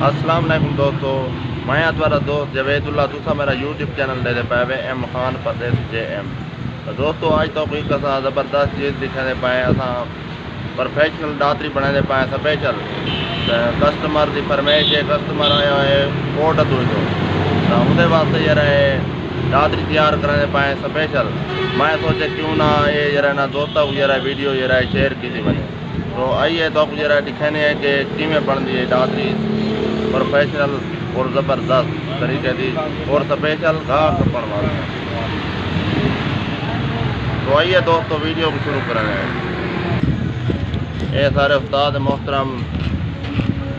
अस्सलाम वालेकुम दोस्तों, मैं तुम्हारा दोस्त जवेदुल्ला तुसा मेरा यूट्यूब चैनल दे पाए एम खान परदेस JM। तो दोस्तों आज तो कोई असा ज़बरदस्त चीज़ दिखाने पाए, असा प्रोफेशनल दातरी बनाने पाए स्पेशल। कस्टमर की फरमाइश है, कस्टमर आया है कोट तो उनके वास्ते जरा दातरी तैयार कराने पाए स्पेशल। मैं सोचे क्यों ना ये जरा ना दोस्तों को जरा वीडियो जरा शेयर की बने। तो आइए तो आपको जरा दिखाने हैं कि किमें बनती है दातरी प्रोफेशनल और ज़बरदस्त तरीके की और स्पेशल घाट बन वाले। तो आइए दोस्तों वीडियो को शुरू करेंगे। ये सारे उस्ताद मोहतरम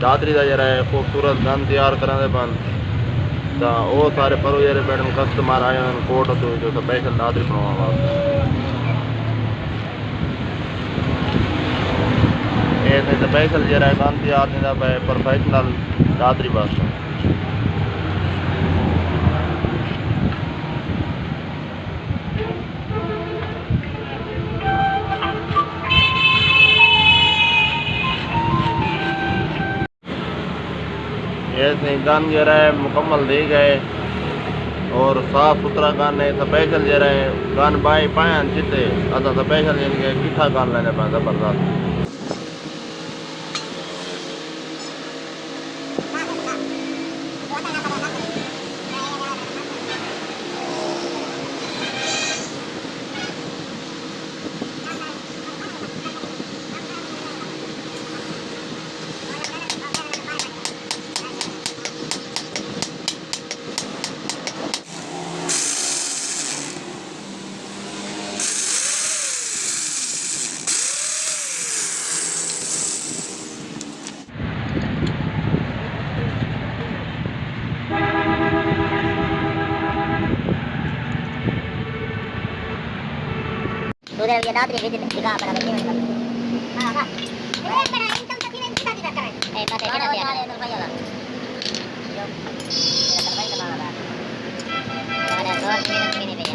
दातरी का जरा खूबसूरत गन तैयार कराने बन, तो वो सारे परो जरे मैडम कस्टमर आए कोट तो जो स्पेशल दातरी बनवा वास्ते। ये स्पेशल जरा गन तैयार नहीं पे प्रोफेशनल दातरी वास्ते। ये गन जरा मुकम्मल दी गए और साफ सुथरा गन है स्पेशल जरा गन बाई पायन चिते अदा स्पेशल इनके किठा गन लेने पाए ज़बरदस्त। udah dia datang di sini juga pada begini apa pada income tapi nanti kita tidak keren pada kita dia ada terbayar lah terbaik kemana ada soal ini begini